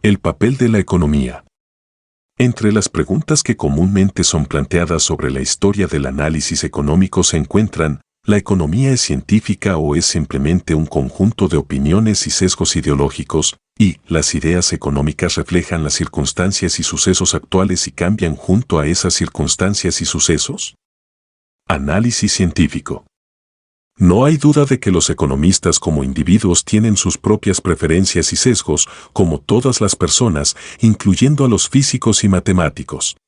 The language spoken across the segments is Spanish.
El papel de la economía. Entre las preguntas que comúnmente son planteadas sobre la historia del análisis económico se encuentran: ¿la economía es científica o es simplemente un conjunto de opiniones y sesgos ideológicos? Y ¿las ideas económicas reflejan las circunstancias y sucesos actuales y cambian junto a esas circunstancias y sucesos? Análisis científico. No hay duda de que los economistas como individuos tienen sus propias preferencias y sesgos, como todas las personas, incluyendo a los físicos y matemáticos.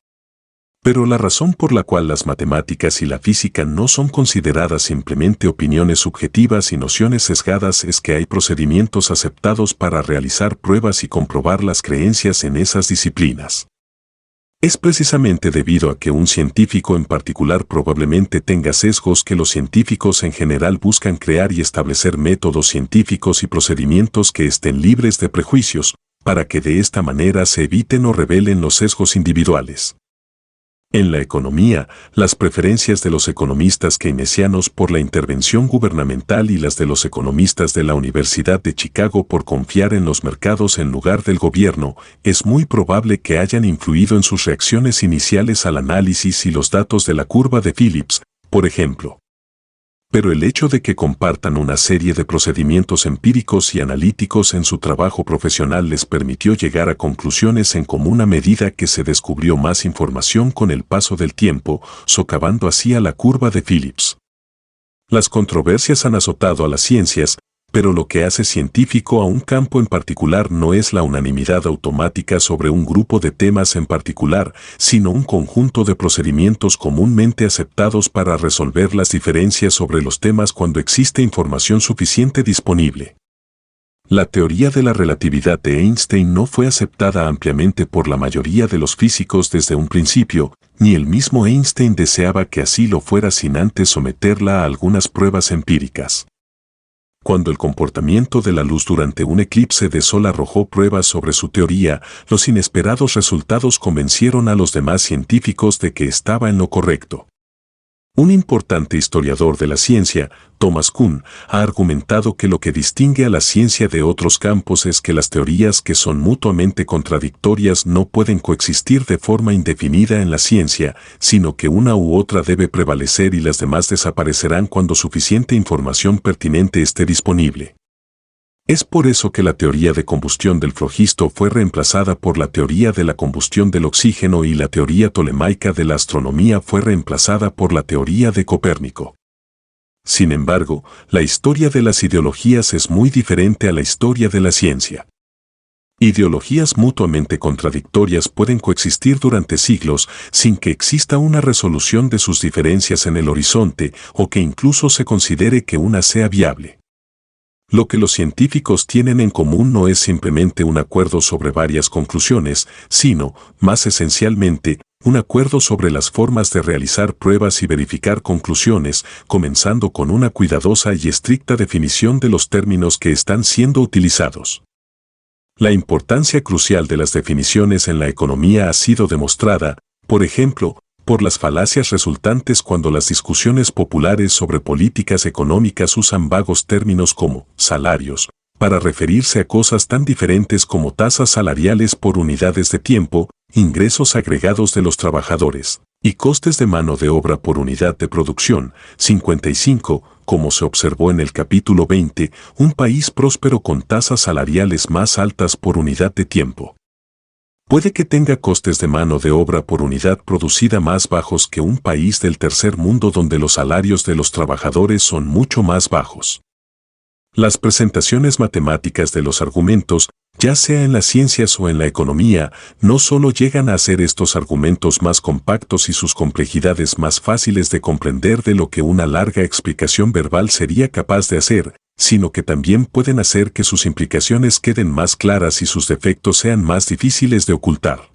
Pero la razón por la cual las matemáticas y la física no son consideradas simplemente opiniones subjetivas y nociones sesgadas es que hay procedimientos aceptados para realizar pruebas y comprobar las creencias en esas disciplinas. Es precisamente debido a que un científico en particular probablemente tenga sesgos que los científicos en general buscan crear y establecer métodos científicos y procedimientos que estén libres de prejuicios, para que de esta manera se eviten o revelen los sesgos individuales. En la economía, las preferencias de los economistas keynesianos por la intervención gubernamental y las de los economistas de la Universidad de Chicago por confiar en los mercados en lugar del gobierno, es muy probable que hayan influido en sus reacciones iniciales al análisis y los datos de la curva de Phillips, por ejemplo. Pero el hecho de que compartan una serie de procedimientos empíricos y analíticos en su trabajo profesional les permitió llegar a conclusiones en común a medida que se descubrió más información con el paso del tiempo, socavando así a la curva de Phillips. Las controversias han azotado a las ciencias, pero lo que hace científico a un campo en particular no es la unanimidad automática sobre un grupo de temas en particular, sino un conjunto de procedimientos comúnmente aceptados para resolver las diferencias sobre los temas cuando existe información suficiente disponible. La teoría de la relatividad de Einstein no fue aceptada ampliamente por la mayoría de los físicos desde un principio, ni el mismo Einstein deseaba que así lo fuera sin antes someterla a algunas pruebas empíricas. Cuando el comportamiento de la luz durante un eclipse de sol arrojó pruebas sobre su teoría, los inesperados resultados convencieron a los demás científicos de que estaba en lo correcto. Un importante historiador de la ciencia, Thomas Kuhn, ha argumentado que lo que distingue a la ciencia de otros campos es que las teorías que son mutuamente contradictorias no pueden coexistir de forma indefinida en la ciencia, sino que una u otra debe prevalecer y las demás desaparecerán cuando suficiente información pertinente esté disponible. Es por eso que la teoría de combustión del flogisto fue reemplazada por la teoría de la combustión del oxígeno y la teoría tolemaica de la astronomía fue reemplazada por la teoría de Copérnico. Sin embargo, la historia de las ideologías es muy diferente a la historia de la ciencia. Ideologías mutuamente contradictorias pueden coexistir durante siglos sin que exista una resolución de sus diferencias en el horizonte o que incluso se considere que una sea viable. Lo que los científicos tienen en común no es simplemente un acuerdo sobre varias conclusiones, sino, más esencialmente, un acuerdo sobre las formas de realizar pruebas y verificar conclusiones, comenzando con una cuidadosa y estricta definición de los términos que están siendo utilizados. La importancia crucial de las definiciones en la economía ha sido demostrada, por ejemplo, por las falacias resultantes cuando las discusiones populares sobre políticas económicas usan vagos términos como salarios, para referirse a cosas tan diferentes como tasas salariales por unidades de tiempo, ingresos agregados de los trabajadores, y costes de mano de obra por unidad de producción. 55, como se observó en el capítulo 20, un país próspero con tasas salariales más altas por unidad de tiempo. Puede que tenga costes de mano de obra por unidad producida más bajos que un país del tercer mundo donde los salarios de los trabajadores son mucho más bajos. Las presentaciones matemáticas de los argumentos, ya sea en las ciencias o en la economía, no solo llegan a hacer estos argumentos más compactos y sus complejidades más fáciles de comprender de lo que una larga explicación verbal sería capaz de hacer, sino que también pueden hacer que sus implicaciones queden más claras y sus defectos sean más difíciles de ocultar.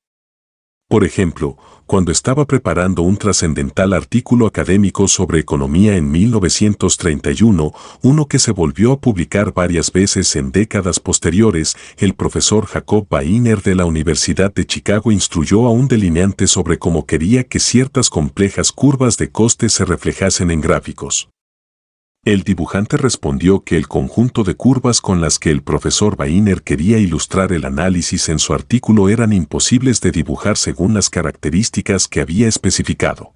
Por ejemplo, cuando estaba preparando un trascendental artículo académico sobre economía en 1931, uno que se volvió a publicar varias veces en décadas posteriores, el profesor Jacob Weiner de la Universidad de Chicago instruyó a un delineante sobre cómo quería que ciertas complejas curvas de costes se reflejasen en gráficos. El dibujante respondió que el conjunto de curvas con las que el profesor Weiner quería ilustrar el análisis en su artículo eran imposibles de dibujar según las características que había especificado.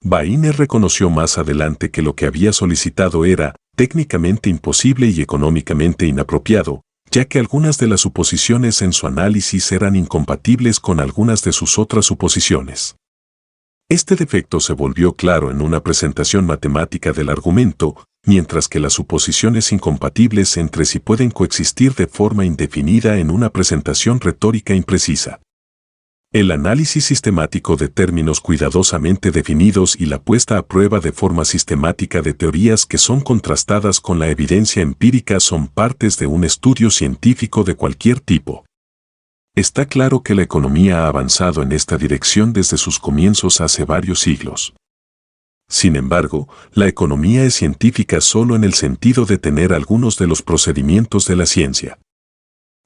Weiner reconoció más adelante que lo que había solicitado era técnicamente imposible y económicamente inapropiado, ya que algunas de las suposiciones en su análisis eran incompatibles con algunas de sus otras suposiciones. Este defecto se volvió claro en una presentación matemática del argumento, mientras que las suposiciones incompatibles entre sí pueden coexistir de forma indefinida en una presentación retórica imprecisa. El análisis sistemático de términos cuidadosamente definidos y la puesta a prueba de forma sistemática de teorías que son contrastadas con la evidencia empírica son partes de un estudio científico de cualquier tipo. Está claro que la economía ha avanzado en esta dirección desde sus comienzos hace varios siglos. Sin embargo, la economía es científica solo en el sentido de tener algunos de los procedimientos de la ciencia.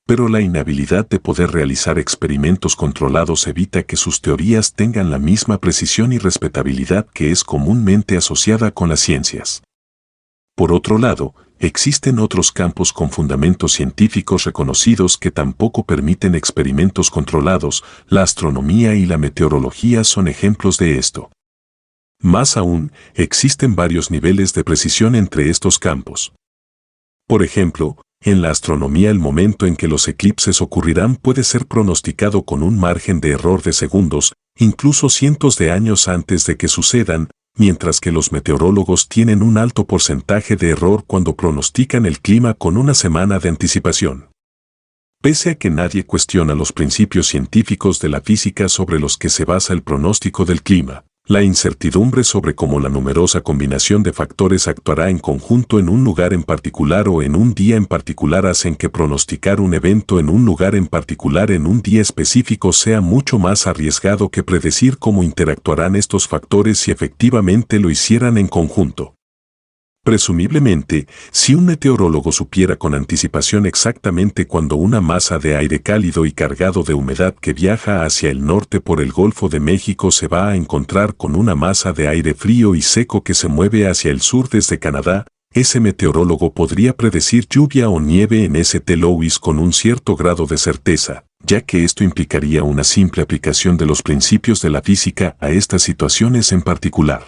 Pero la inhabilidad de poder realizar experimentos controlados evita que sus teorías tengan la misma precisión y respetabilidad que es comúnmente asociada con las ciencias. Por otro lado, existen otros campos con fundamentos científicos reconocidos que tampoco permiten experimentos controlados. La astronomía y la meteorología son ejemplos de esto. Más aún, existen varios niveles de precisión entre estos campos. Por ejemplo, en la astronomía el momento en que los eclipses ocurrirán puede ser pronosticado con un margen de error de segundos, incluso cientos de años antes de que sucedan, mientras que los meteorólogos tienen un alto porcentaje de error cuando pronostican el clima con una semana de anticipación. Pese a que nadie cuestiona los principios científicos de la física sobre los que se basa el pronóstico del clima, la incertidumbre sobre cómo la numerosa combinación de factores actuará en conjunto en un lugar en particular o en un día en particular hacen que pronosticar un evento en un lugar en particular en un día específico sea mucho más arriesgado que predecir cómo interactuarán estos factores si efectivamente lo hicieran en conjunto. Presumiblemente, si un meteorólogo supiera con anticipación exactamente cuándo una masa de aire cálido y cargado de humedad que viaja hacia el norte por el Golfo de México se va a encontrar con una masa de aire frío y seco que se mueve hacia el sur desde Canadá, ese meteorólogo podría predecir lluvia o nieve en St. Louis con un cierto grado de certeza, ya que esto implicaría una simple aplicación de los principios de la física a estas situaciones en particular.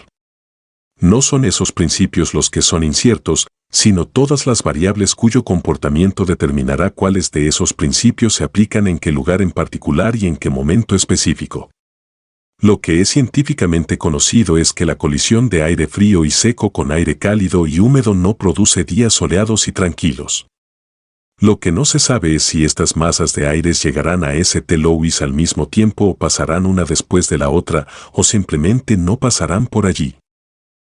No son esos principios los que son inciertos, sino todas las variables cuyo comportamiento determinará cuáles de esos principios se aplican en qué lugar en particular y en qué momento específico. Lo que es científicamente conocido es que la colisión de aire frío y seco con aire cálido y húmedo no produce días soleados y tranquilos. Lo que no se sabe es si estas masas de aires llegarán a St. Louis al mismo tiempo o pasarán una después de la otra o simplemente no pasarán por allí.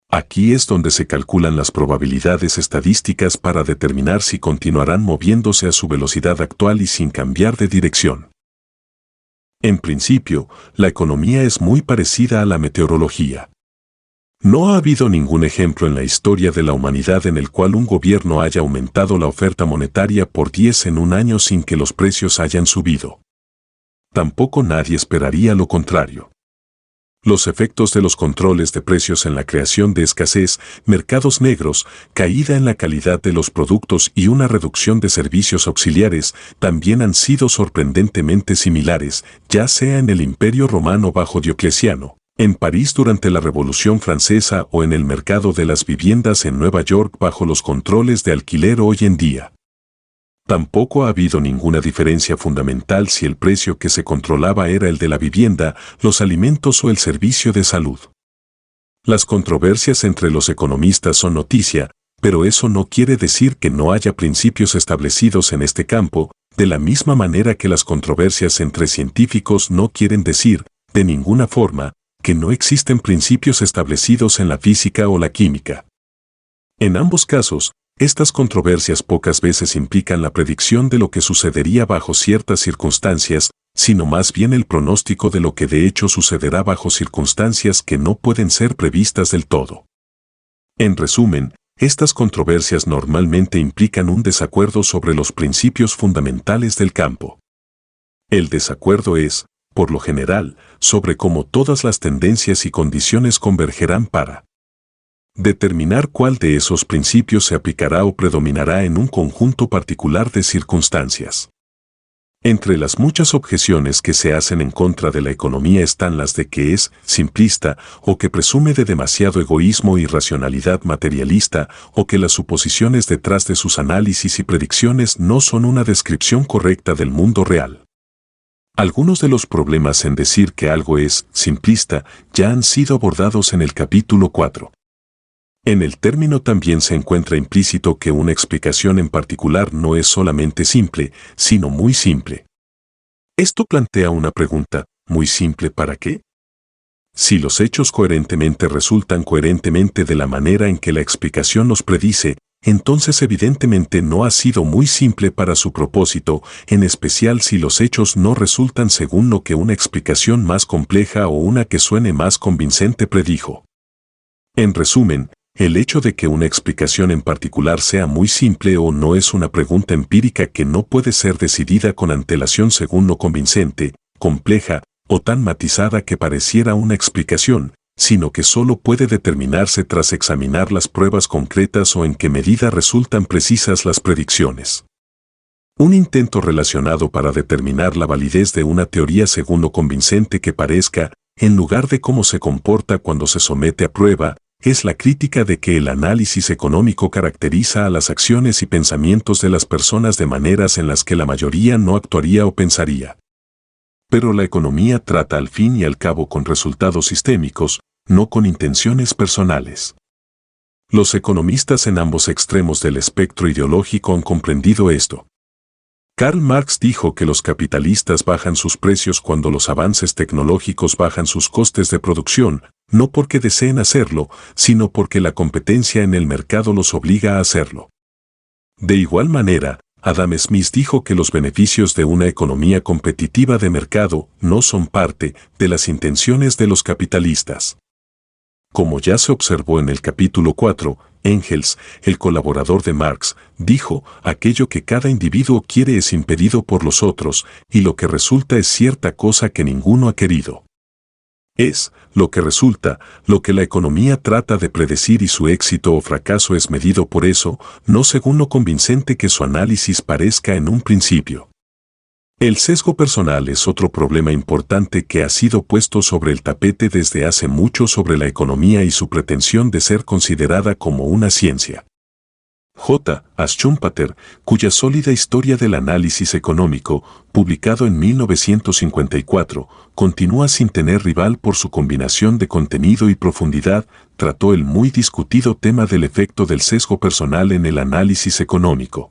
Aquí es donde se calculan las probabilidades estadísticas para determinar si continuarán moviéndose a su velocidad actual y sin cambiar de dirección. En principio, la economía es muy parecida a la meteorología. No ha habido ningún ejemplo en la historia de la humanidad en el cual un gobierno haya aumentado la oferta monetaria por 10 en un año sin que los precios hayan subido. Tampoco nadie esperaría lo contrario. Los efectos de los controles de precios en la creación de escasez, mercados negros, caída en la calidad de los productos y una reducción de servicios auxiliares también han sido sorprendentemente similares, ya sea en el Imperio Romano bajo Diocleciano, en París durante la Revolución Francesa o en el mercado de las viviendas en Nueva York bajo los controles de alquiler hoy en día. Tampoco ha habido ninguna diferencia fundamental si el precio que se controlaba era el de la vivienda, los alimentos o el servicio de salud. Las controversias entre los economistas son noticia, pero eso no quiere decir que no haya principios establecidos en este campo, de la misma manera que las controversias entre científicos no quieren decir, de ninguna forma, que no existen principios establecidos en la física o la química. En ambos casos, estas controversias pocas veces implican la predicción de lo que sucedería bajo ciertas circunstancias, sino más bien el pronóstico de lo que de hecho sucederá bajo circunstancias que no pueden ser previstas del todo. En resumen, estas controversias normalmente implican un desacuerdo sobre los principios fundamentales del campo. El desacuerdo es, por lo general, sobre cómo todas las tendencias y condiciones convergerán para Determinar cuál de esos principios se aplicará o predominará en un conjunto particular de circunstancias. Entre las muchas objeciones que se hacen en contra de la economía están las de que es simplista o que presume de demasiado egoísmo y racionalidad materialista o que las suposiciones detrás de sus análisis y predicciones no son una descripción correcta del mundo real. Algunos de los problemas en decir que algo es simplista ya han sido abordados en el capítulo 4. En el término también se encuentra implícito que una explicación en particular no es solamente simple, sino muy simple. Esto plantea una pregunta: ¿muy simple para qué? Si los hechos coherentemente resultan coherentemente de la manera en que la explicación los predice, entonces evidentemente no ha sido muy simple para su propósito, en especial si los hechos no resultan según lo que una explicación más compleja o una que suene más convincente predijo. En resumen, el hecho de que una explicación en particular sea muy simple o no es una pregunta empírica que no puede ser decidida con antelación según lo convincente, compleja o tan matizada que pareciera una explicación, sino que solo puede determinarse tras examinar las pruebas concretas o en qué medida resultan precisas las predicciones. Un intento relacionado para determinar la validez de una teoría según lo convincente que parezca, en lugar de cómo se comporta cuando se somete a prueba, es la crítica de que el análisis económico caracteriza a las acciones y pensamientos de las personas de maneras en las que la mayoría no actuaría o pensaría. Pero la economía trata al fin y al cabo con resultados sistémicos, no con intenciones personales. Los economistas en ambos extremos del espectro ideológico han comprendido esto. Karl Marx dijo que los capitalistas bajan sus precios cuando los avances tecnológicos bajan sus costes de producción, no porque deseen hacerlo, sino porque la competencia en el mercado los obliga a hacerlo. De igual manera, Adam Smith dijo que los beneficios de una economía competitiva de mercado no son parte de las intenciones de los capitalistas. Como ya se observó en el capítulo 4, Engels, el colaborador de Marx, dijo: aquello que cada individuo quiere es impedido por los otros, y lo que resulta es cierta cosa que ninguno ha querido. Es, lo que resulta, lo que la economía trata de predecir y su éxito o fracaso es medido por eso, no según lo convincente que su análisis parezca en un principio. El sesgo personal es otro problema importante que ha sido puesto sobre el tapete desde hace mucho sobre la economía y su pretensión de ser considerada como una ciencia. J. A. Schumpeter, cuya sólida historia del análisis económico, publicado en 1954, continúa sin tener rival por su combinación de contenido y profundidad, trató el muy discutido tema del efecto del sesgo personal en el análisis económico.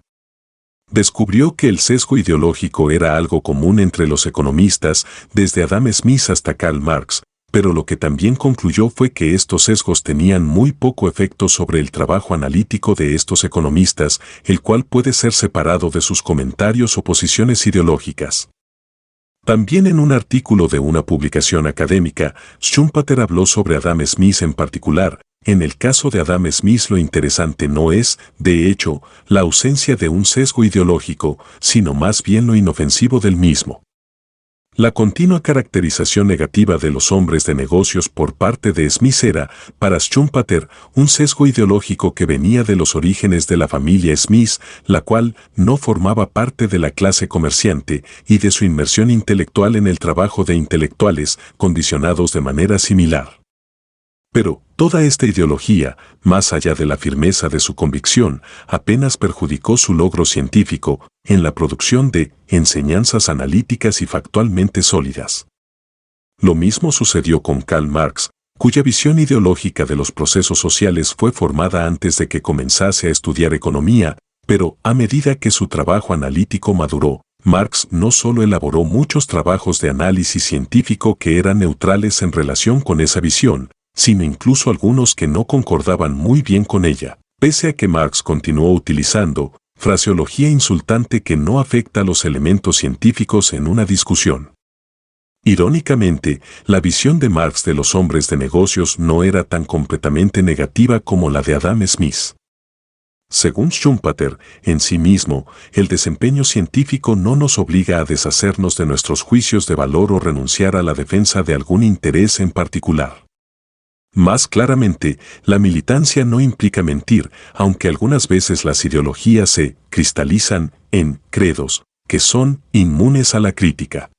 Descubrió que el sesgo ideológico era algo común entre los economistas, desde Adam Smith hasta Karl Marx, pero lo que también concluyó fue que estos sesgos tenían muy poco efecto sobre el trabajo analítico de estos economistas, el cual puede ser separado de sus comentarios o posiciones ideológicas. También en un artículo de una publicación académica, Schumpeter habló sobre Adam Smith en particular. En el caso de Adam Smith lo interesante no es, de hecho, la ausencia de un sesgo ideológico, sino más bien lo inofensivo del mismo. La continua caracterización negativa de los hombres de negocios por parte de Smith era, para Schumpeter, un sesgo ideológico que venía de los orígenes de la familia Smith, la cual no formaba parte de la clase comerciante, y de su inmersión intelectual en el trabajo de intelectuales, condicionados de manera similar. Pero, toda esta ideología, más allá de la firmeza de su convicción, apenas perjudicó su logro científico en la producción de enseñanzas analíticas y factualmente sólidas. Lo mismo sucedió con Karl Marx, cuya visión ideológica de los procesos sociales fue formada antes de que comenzase a estudiar economía, pero a medida que su trabajo analítico maduró, Marx no solo elaboró muchos trabajos de análisis científico que eran neutrales en relación con esa visión, sino incluso algunos que no concordaban muy bien con ella, pese a que Marx continuó utilizando fraseología insultante que no afecta a los elementos científicos en una discusión. Irónicamente, la visión de Marx de los hombres de negocios no era tan completamente negativa como la de Adam Smith. Según Schumpeter, en sí mismo, el desempeño científico no nos obliga a deshacernos de nuestros juicios de valor o renunciar a la defensa de algún interés en particular. Más claramente, la militancia no implica mentir, aunque algunas veces las ideologías se cristalizan en credos, que son inmunes a la crítica.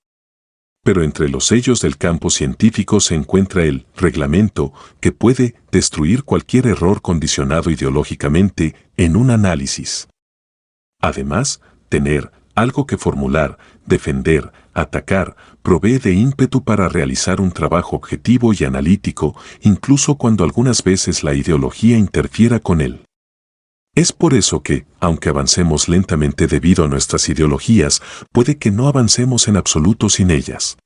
Pero entre los sellos del campo científico se encuentra el reglamento, que puede destruir cualquier error condicionado ideológicamente en un análisis. Además, tener algo que formular, defender, atacar, provee de ímpetu para realizar un trabajo objetivo y analítico, incluso cuando algunas veces la ideología interfiera con él. Es por eso que, aunque avancemos lentamente debido a nuestras ideologías, puede que no avancemos en absoluto sin ellas.